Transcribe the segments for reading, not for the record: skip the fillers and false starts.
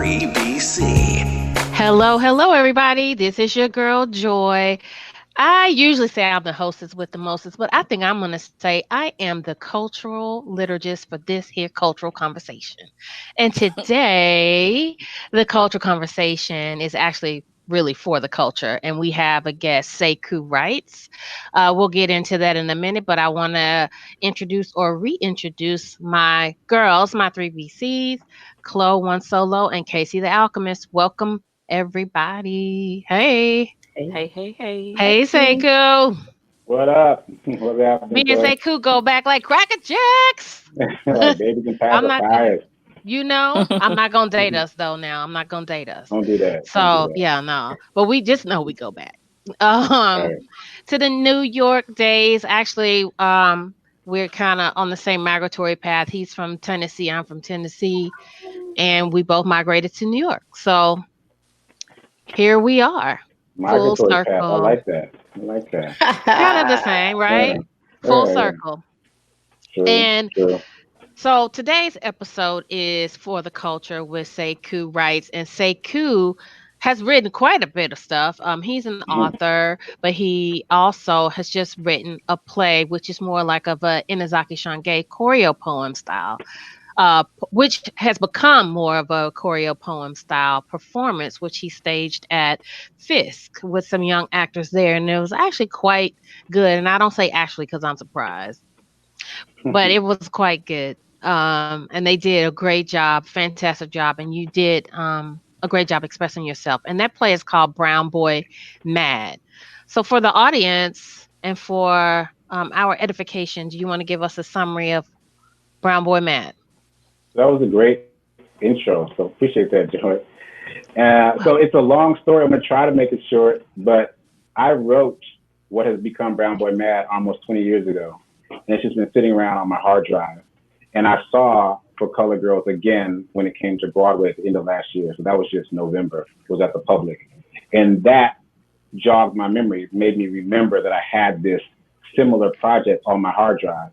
3BC. Hello, everybody. This is your girl, Joy. I usually say I'm the hostess with the mostest, but I think I'm going to say I am the cultural liturgist for this here cultural conversation. And today, the cultural conversation is actually really for the culture. And we have a guest, Sekou Writes. We'll get into that in a minute, but I want to introduce or reintroduce my girls, my 3BCs, Chloe One Solo and KC the Alchemist. Welcome, everybody. Hey. Hey, Hey, Sekou. What up? What's Me happening, and Joy? Sekou go back like cracker jacks. Like babies and I'm not, pacifiers. I'm not gonna date us though. Now I'm not gonna date us. Don't do that. Don't do So that. yeah, no. But we just know we go back. All Um, right. to the New York days. Actually, we're kind of on the same migratory path. He's from Tennessee. I'm from Tennessee, and we both migrated to New York. So here we are, full Migratory path. I circle. like that. I like that. Kind of the same, Yeah. right? Full Yeah. circle. True. And True. so today's episode is for the culture with Sekou Writes, and Sekou has written quite a bit of stuff. He's an Mhm. author, but he also has just written a play, which is more like of a Inazaki Shange choreo poem style, which has become more of a choreo poem style performance, which he staged at Fisk with some young actors there, and it was actually quite good. And I don't say actually because I'm surprised, but it was quite good. And they did a great job, fantastic job, and you did a great job expressing yourself. And that play is called Brown Boy Mad. So for the audience and for our edification, do you want to give us a summary of Brown Boy Mad? That was a great intro. So appreciate that, Joy. So it's a long story. I'm gonna try to make it short, but I wrote what has become Brown Boy Mad almost 20 years ago, and it's just been sitting around on my hard drive. And I saw For Color Girls again when it came to Broadway at the end of last year. So that was just November. It was at the Public, and that jogged my memory, made me remember that I had this similar project on my hard drive.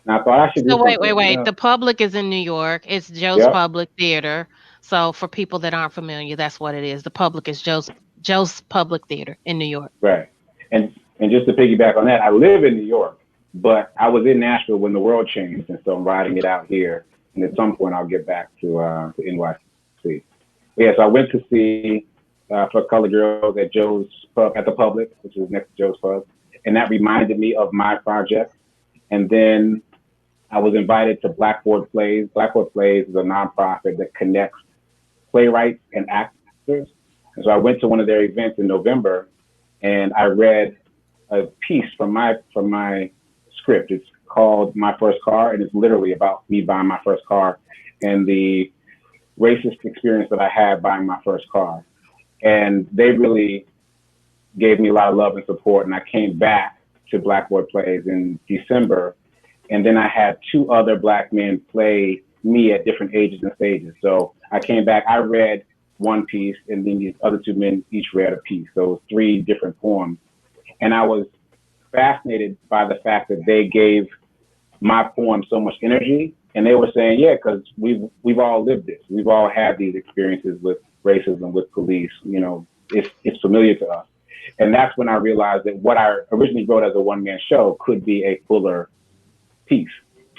And I thought I should do So something. wait. The Public is in New York. It's Joe's Yep, Public Theater. So for people that aren't familiar, that's what it is. The Public is Joe's Public Theater in New York. right. And just to piggyback on that, I live in New York, but I was in Nashville when the world changed, and so I'm riding it out here. And at some point, I'll get back to NYC. Yes, I went to see For Color Girls at Joe's Pub at the Public, which is next to Joe's Pub, and that reminded me of my project. And then I was invited to Blackboard Plays. Blackboard Plays is a nonprofit that connects playwrights and actors. And so I went to one of their events in November, and I read a piece from my script. It's called My First Car, and it's literally about me buying my first car and the racist experience that I had buying my first car. And they really gave me a lot of love and support. And I came back to Blackboard Plays in December, and then I had two other Black men play me at different ages and stages. So I came back, I read one piece, and then these other two men each read a piece. So it was three different poems. And I was fascinated by the fact that they gave my poem so much energy. And they were saying, yeah, because we've all lived this. We've all had these experiences with racism, with police. You know, it's familiar to us. And that's when I realized that what I originally wrote as a one-man show could be a fuller piece.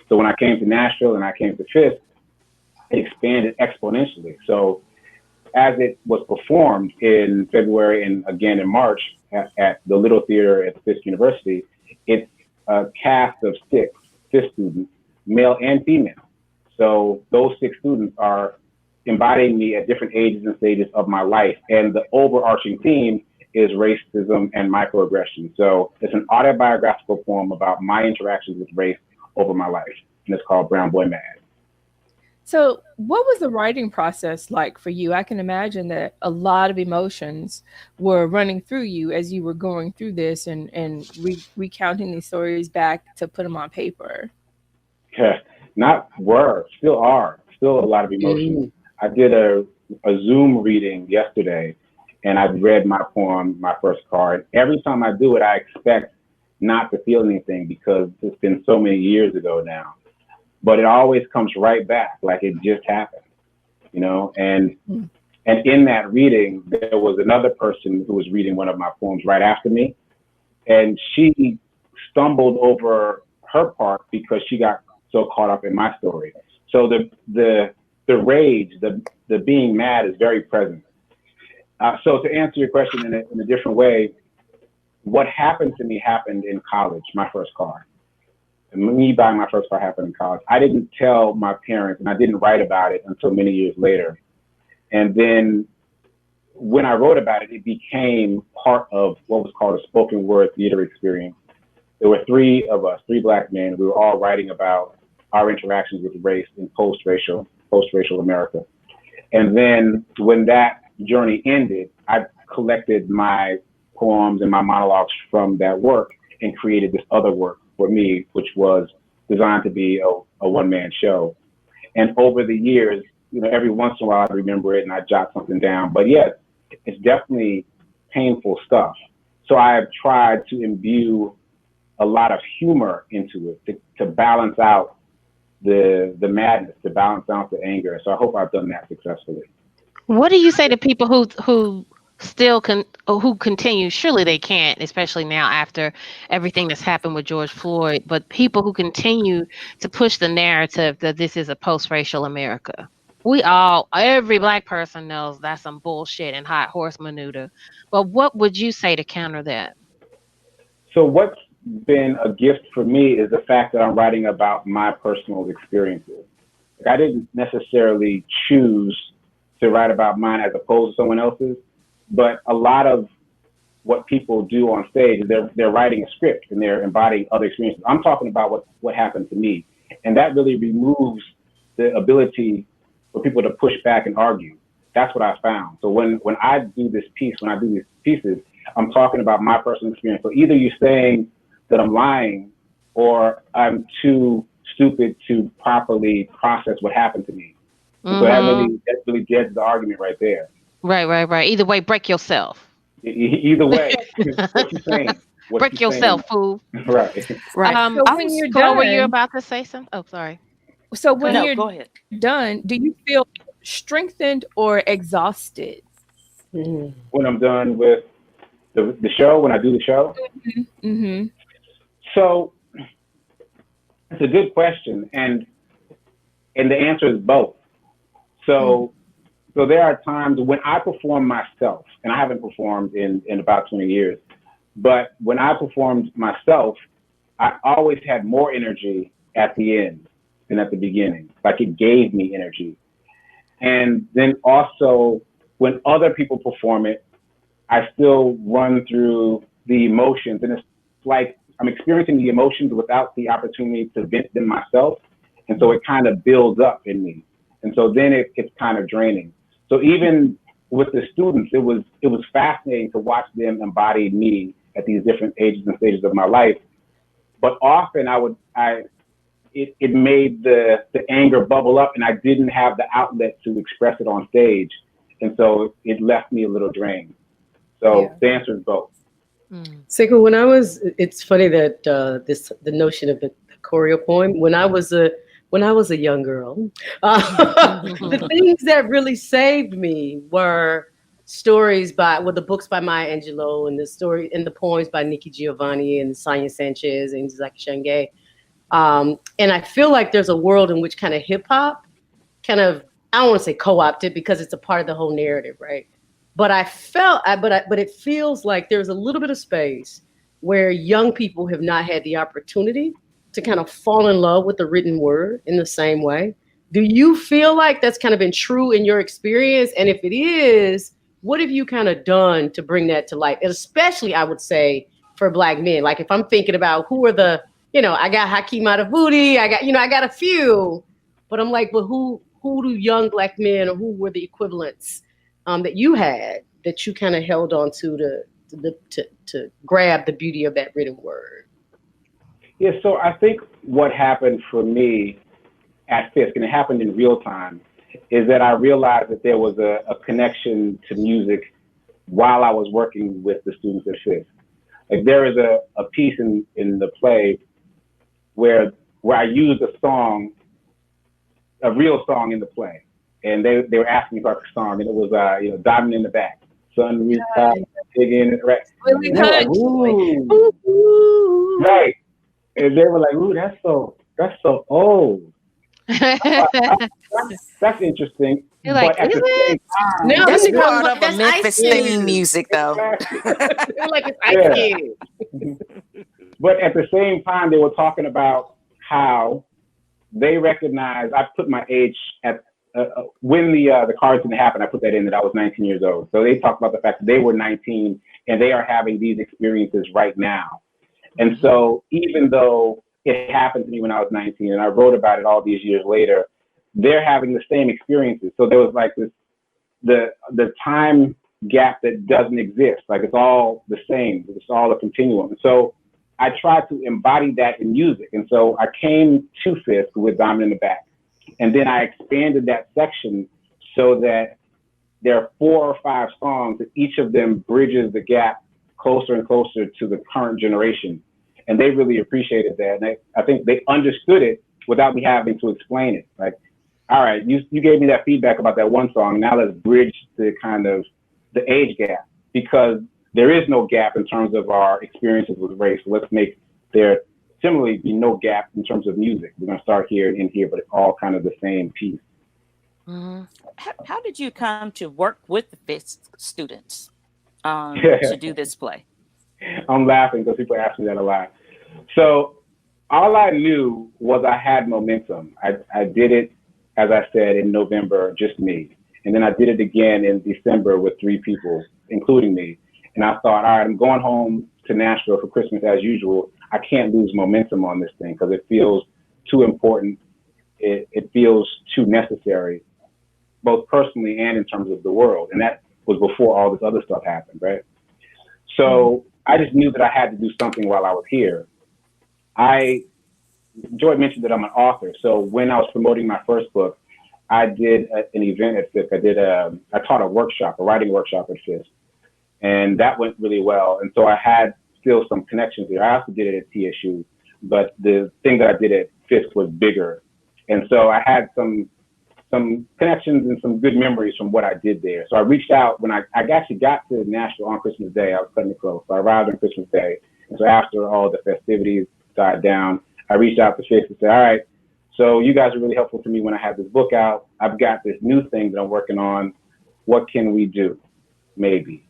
So when I came to Nashville and I came to Fisk, it expanded exponentially. So as it was performed in February and again in March at the Little Theater at Fisk University, it's a cast of six students, male and female. So those six students are embodying me at different ages and stages of my life. And the overarching theme is racism and microaggression. So it's an autobiographical poem about my interactions with race over my life. And it's called Brown Boy Mad. So what was the writing process like for you? I can imagine that a lot of emotions were running through you as you were going through this and recounting these stories back to put them on paper. Yeah, not were, still are, still a lot of emotions. I did a Zoom reading yesterday, and I read my poem, My First Car. And every time I do it, I expect not to feel anything because it's been so many years ago now. But it always comes right back, like it just happened. you know, and in that reading, there was another person who was reading one of my poems right after me, and she stumbled over her part because she got so caught up in my story. So the rage, the being mad is very present. So to answer your question in a different way, what happened to me happened in college, my first car. And me buying my first car happened in college. I didn't tell my parents, and I didn't write about it until many years later. And then when I wrote about it, it became part of what was called a spoken word theater experience. There were three of us, three Black men. We were all writing about our interactions with race in post-racial America. And then when that journey ended, I collected my poems and my monologues from that work and created this other work for me, which was designed to be a one-man show. And over the years, you know, every once in a while I remember it and I jot something down. But yes, it's definitely painful stuff. So I have tried to imbue a lot of humor into it to balance out the madness, to balance out the anger. So I hope I've done that successfully. What do you say to people who still who continue? Surely they can't, especially now after everything that's happened with George Floyd. But people who continue to push the narrative that this is a post-racial America. Every Black person knows that's some bullshit and hot horse maneuver. But what would you say to counter that? So what's been a gift for me is the fact that I'm writing about my personal experiences. Like, I didn't necessarily choose to write about mine as opposed to someone else's, but a lot of what people do on stage is they're writing a script and they're embodying other experiences. I'm talking about what happened to me, and that really removes the ability for people to push back and argue. That's what I found. So when I do this piece, when I do these pieces, I'm talking about my personal experience. So either you're saying that I'm lying or I'm too stupid to properly process what happened to me. Mm-hmm. So that really gets the argument right there. Right. Either way, break yourself. Either way, what you saying? Break yourself, fool. Right. So when you're done, were you about to say something? Oh, sorry. So when you're done, do you feel strengthened or exhausted? When I'm done with the show, when I do the show? Mm-hmm. So it's a good question, and the answer is both. So there are times when I perform myself, and I haven't performed in about 20 years, but when I performed myself, I always had more energy at the end than at the beginning. Like, it gave me energy. And then also when other people perform it, I still run through the emotions, and it's like I'm experiencing the emotions without the opportunity to vent them myself. And so it kind of builds up in me. And so then it's kind of draining. So even with the students, it was fascinating to watch them embody me at these different ages and stages of my life. But often it made the anger bubble up, and I didn't have the outlet to express it on stage. And so it left me a little drained. So the answer is both. Sekou, it's funny that the notion of the choreo poem, when I was a young girl, the things that really saved me were stories the books by Maya Angelou and the poems by Nikki Giovanni and Sonia Sanchez and Zaki Shange. And I feel like there's a world in which kind of hip hop I don't want to say co-opted because it's a part of the whole narrative, right? But but it feels like there's a little bit of space where young people have not had the opportunity to kind of fall in love with the written word in the same way. Do you feel like that's kind of been true in your experience? And if it is, what have you kind of done to bring that to light? And especially, I would say, for Black men. Like, if I'm thinking about who are I got Hakeem Adabudi, I got a few, but I'm like, but who do young Black men, or who were the equivalents that you had that you kind of held on to grab the beauty of that written word? Yeah, so I think what happened for me at Fisk, and it happened in real time, is that I realized that there was a connection to music while I was working with the students at Fisk. Like, there is a piece in the play where I used a real song in the play. and they were asking me about the song, and it was Diamond in the Back, Sun Reach Top, digging right. Willie And they were like, Hutch. ooh, right, and they were like, ooh, that's so old. That's interesting. You're like, But at is the it? same time, No, That's because part like, of a that's Memphis Ice theme Cube. music, though. They're like it's Ice Yeah. Cube. But at the same time, they were talking about how they recognize. I put my age at when the cards didn't happen. I put that in that I was 19 years old. So they talked about the fact that they were 19 and they are having these experiences right now. And so even though it happened to me when I was 19 and I wrote about it all these years later, they're having the same experiences. So there was like this the time gap that doesn't exist. Like it's all the same. It's all a continuum. And so I tried to embody that in music. And so I came to Fisk with Diamond in the Back. And then I expanded that section so that there are 4 or 5 songs that each of them bridges the gap closer and closer to the current generation. And they really appreciated that. And I think they understood it without me having to explain it. Like, all right, you gave me that feedback about that one song. Now let's bridge the kind of the age gap, because there is no gap in terms of our experiences with race. So let's make there similarly be no gap in terms of music. We're going to start here and end here, but it's all kind of the same piece. Mm-hmm. How did you come to work with the Fisk students to do this play? I'm laughing because people ask me that a lot. So all I knew was I had momentum. I did it, as I said, in November, just me. And then I did it again in December with 3 people, including me. And I thought, all right, I'm going home to Nashville for Christmas as usual. I can't lose momentum on this thing because it feels too important. It feels too necessary, both personally and in terms of the world. And that was before all this other stuff happened, right? So I just knew that I had to do something while I was here. Joy mentioned that I'm an author. So when I was promoting my first book, I did an event at Fisk. I taught a writing workshop at Fisk. And that went really well. And so I had still some connections there. I also did it at TSU, but the thing that I did at Fisk was bigger. And so I had some connections and some good memories from what I did there. So I reached out when I actually got to Nashville on Christmas Day. I was cutting it close. So I arrived on Christmas Day. And so after all the festivities died down, I reached out to Fisk and said, all right, so you guys are really helpful to me when I have this book out. I've got this new thing that I'm working on. What can we do? Maybe.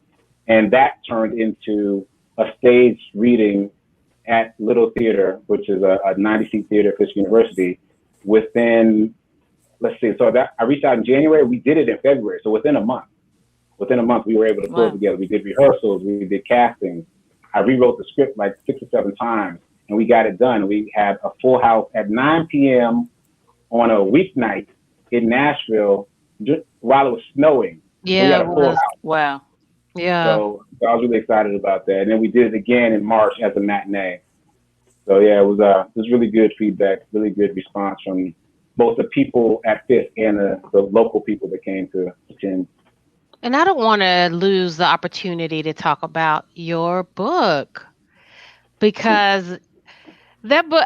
And that turned into a staged reading at Little Theater, which is a 90-seat theater at Fisk University. Within, I reached out in January. We did it in February. So within a month, we were able to pull it together. We did rehearsals. We did casting. I rewrote the script like 6 or 7 times, and we got it done. We had a full house at 9 p.m. on a weeknight in Nashville while it was snowing. Yeah, we had a full house. Wow. Yeah. So I was really excited about that. And then we did it again in March as a matinee. So yeah, it was really good feedback, really good response from both the people at Fisk and the local people that came to attend. And I don't want to lose the opportunity to talk about your book, because that book,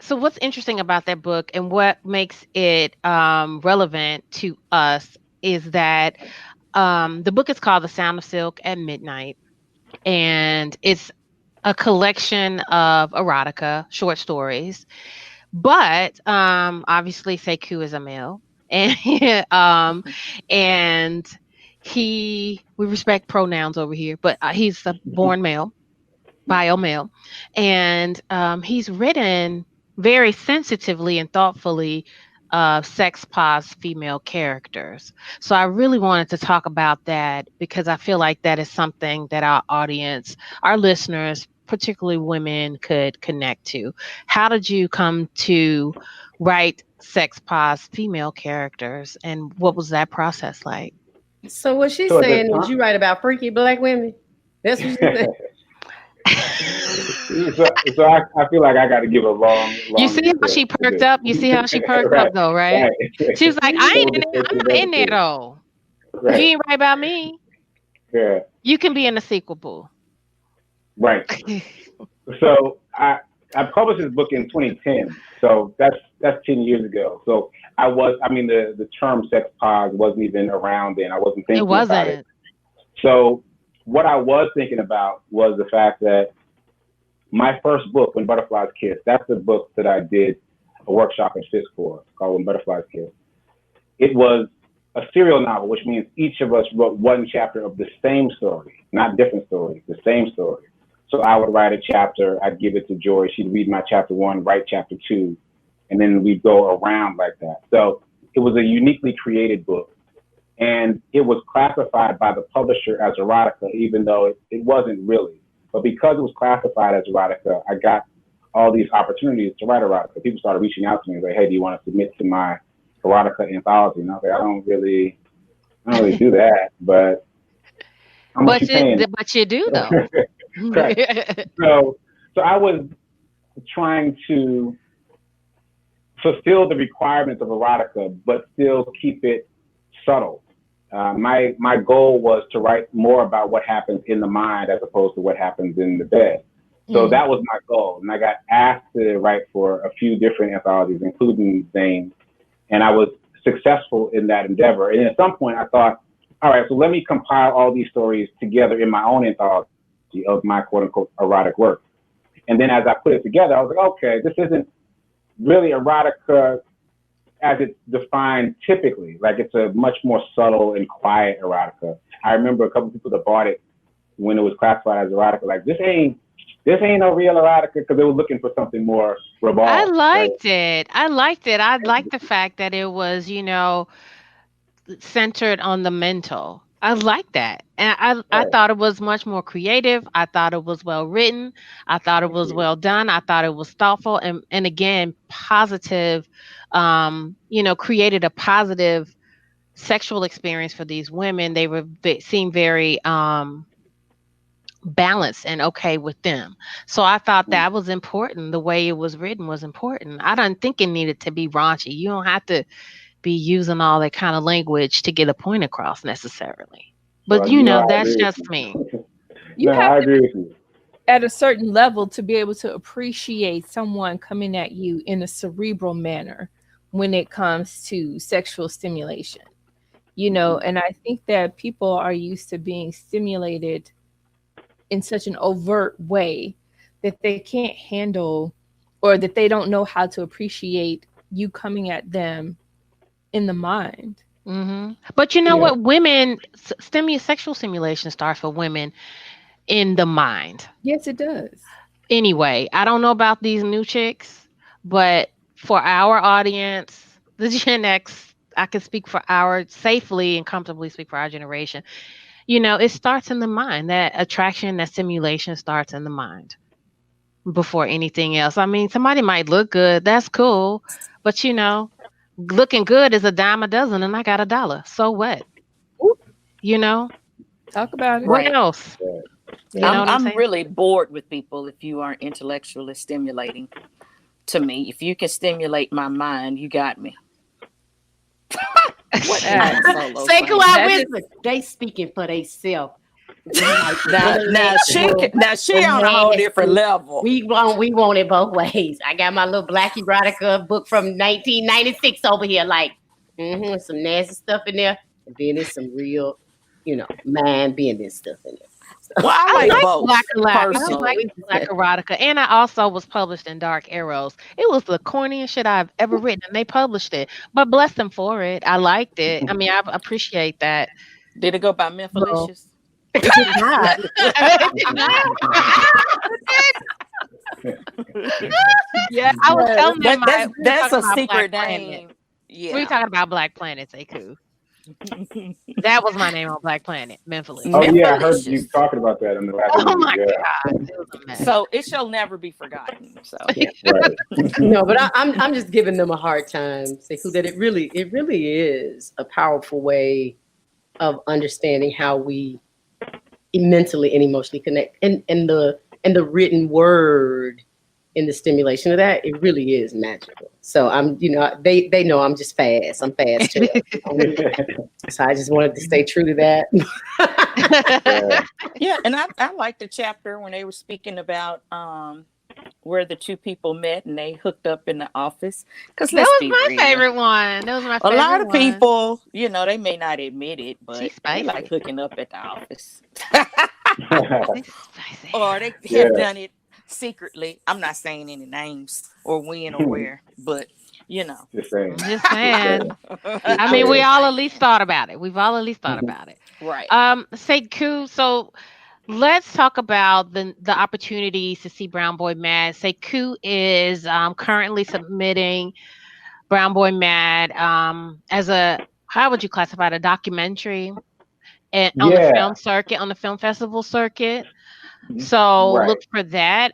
so what's interesting about that book and what makes it relevant to us is that the book is called The Sound of Silk at Midnight, and it's a collection of erotica, short stories. But obviously Sekou is a male, and we respect pronouns over here, but he's a born male, bio male, and he's written very sensitively and thoughtfully sex pos female characters. So I really wanted to talk about that because I feel like that is something that our audience, our listeners, particularly women, could connect to. How did you come to write sex pos female characters, and what was that process like? So what she's saying is you write about freaky black women. That's what she's saying. So I feel like I got to give a long. You see how she perked up? You see how she perked up though, right? She was like, I'm not in there though. Right. You ain't right about me. Yeah. You can be in the sequel, boo. Right. So I published this book in 2010. So that's that's 10 years ago. So the term sex pos wasn't even around then. I wasn't thinking about it. So what I was thinking about was the fact that my first book, When Butterflies Kiss, that's the book that I did a workshop at FISC for, called When Butterflies Kiss. It was a serial novel, which means each of us wrote one chapter of the same story, not different stories, the same story. So I would write a chapter, I'd give it to Joy, she'd read my chapter 1, write chapter 2, and then we'd go around like that. So it was a uniquely created book. And it was classified by the publisher as erotica, even though it wasn't really. But because it was classified as erotica, I got all these opportunities to write erotica. People started reaching out to me and like, hey, do you want to submit to my erotica anthology? And I was like, I don't really do that, but but you do though. So I was trying to fulfill the requirements of erotica, but still keep it subtle. My goal was to write more about what happens in the mind as opposed to what happens in the bed. So that was my goal. And I got asked to write for a few different anthologies, including Zane. And I was successful in that endeavor. And at some point I thought, all right, so let me compile all these stories together in my own anthology of my quote unquote erotic work. And then as I put it together, I was like, okay, this isn't really erotica as it's defined typically. Like, it's a much more subtle and quiet erotica. I remember a couple of people that bought it when it was classified as erotica, like, this ain't no real erotica, because they were looking for something more ribald. I liked it. I liked the fact that it was, centered on the mental. I like that. And I thought it was much more creative. I thought it was well written. I thought it was well done. I thought it was thoughtful and again, positive, created a positive sexual experience for these women. They seemed very balanced and okay with them. So I thought that was important. The way it was written was important. I don't think it needed to be raunchy. You don't have to be using all that kind of language to get a point across necessarily. But that's just me. I agree with you. At a certain level to be able to appreciate someone coming at you in a cerebral manner when it comes to sexual stimulation. And I think that people are used to being stimulated in such an overt way that they can't handle, or that they don't know how to appreciate you coming at them in the mind. Mm-hmm. But what? Women, sexual stimulation starts for women in the mind. Yes, it does. Anyway, I don't know about these new chicks, but for our audience, the Gen X, I can speak safely and comfortably speak for our generation. It starts in the mind. That attraction, that stimulation starts in the mind before anything else. I mean, somebody might look good. That's cool. But, looking good is a dime a dozen and I got $1. So what? Talk about it. What else? I'm really bored with people if you aren't intellectually stimulating to me. If you can stimulate my mind, you got me. Sekou Writes, they speaking for themselves. Now she on a whole different level. We want it both ways. I got my little black erotica book from 1996 over here, like some nasty stuff in there, and then there's some real, mind business stuff in there. Well, I like both. Black erotica, and I also was published in Dark Arrows. It was the corniest shit I've ever written, and they published it. But bless them for it. I liked it. I mean, I appreciate that. Did it go by Memphilicious? It did not. Yeah, I was telling them that's a secret name. Yeah, we were talking about Black Planet, Sekou. That was my name on Black Planet, Memphis. Oh yeah, I heard you talking about that in the last interview. My God, it was a mess. So it shall never be forgotten. So right. No, but I'm just giving them a hard time, Sekou, that it really is a powerful way of understanding how we mentally and emotionally connect, and the written word in the stimulation of that, it really is magical. So I'm, they know I'm just fast. I'm fast too. So I just wanted to stay true to that. Yeah, and I liked the chapter when they were speaking about where the two people met and they hooked up in the office. Because That let's was be my real. favorite one. That was my A favorite lot of one. people, you know, they may not admit it, but She's they spicy. like hooking up at the office. She's spicy. Or they have done it secretly. I'm not saying any names or when or where, but you know. Just saying. Just saying. I mean, we all at least thought about it. We've all at least thought about it. Right. Sekou, so let's talk about the opportunities to see Brown Boy Mad. Sekou is currently submitting Brown Boy Mad as a, how would you classify it, a documentary on the film circuit, on the film festival circuit. So look for that.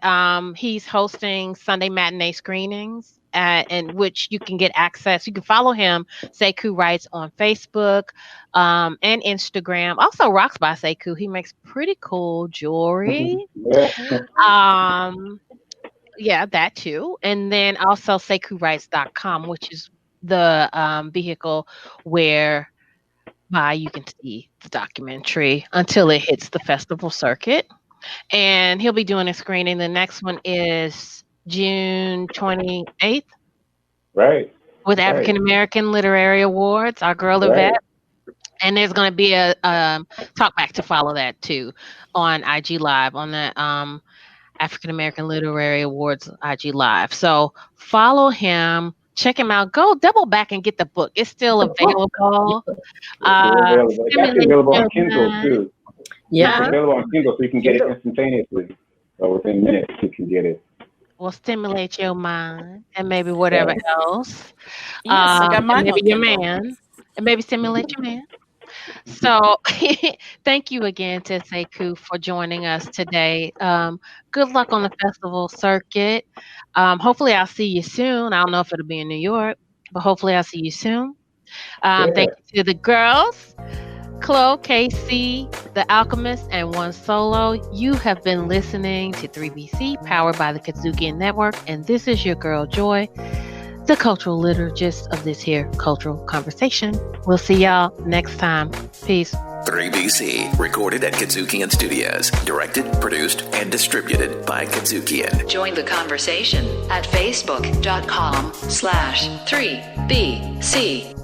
He's hosting Sunday matinee screenings, in which you can get access. You can follow him, Sekou Writes, on Facebook and Instagram. Also rocks by Sekou. He makes pretty cool jewelry. Yeah, that too. And then also SekouWrites.com, which is the vehicle whereby you can see the documentary until it hits the festival circuit. And he'll be doing a screening. The next one is June 28th. Right. With African American Literary Awards, our girl Yvette. And there's going to be a talk back to follow that too on IG Live, on the African American Literary Awards IG Live. So follow him, check him out. Go double back and get the book. It's still available. It's actually available on Kindle too. Yeah. It's available on Kindle, so you can get it instantaneously. So within minutes, you can get it. Will stimulate your mind and maybe whatever else. Yes, I got mine maybe on your Kindle. man. And maybe stimulate your man. So thank you again to Sekou for joining us today. Good luck on the festival circuit. Hopefully I'll see you soon. I don't know if it'll be in New York, but hopefully I'll see you soon. Thank you to the girls, Chloe, KC, the Alchemist, and One Solo. You have been listening to 3BC, powered by the Kudzukian Network, and this is your girl Joy, the cultural liturgist of this here cultural conversation. We'll see y'all next time. Peace. 3BC, recorded at Kudzukian Studios, directed, produced, and distributed by Kudzukian. Join the conversation at facebook.com/3BC.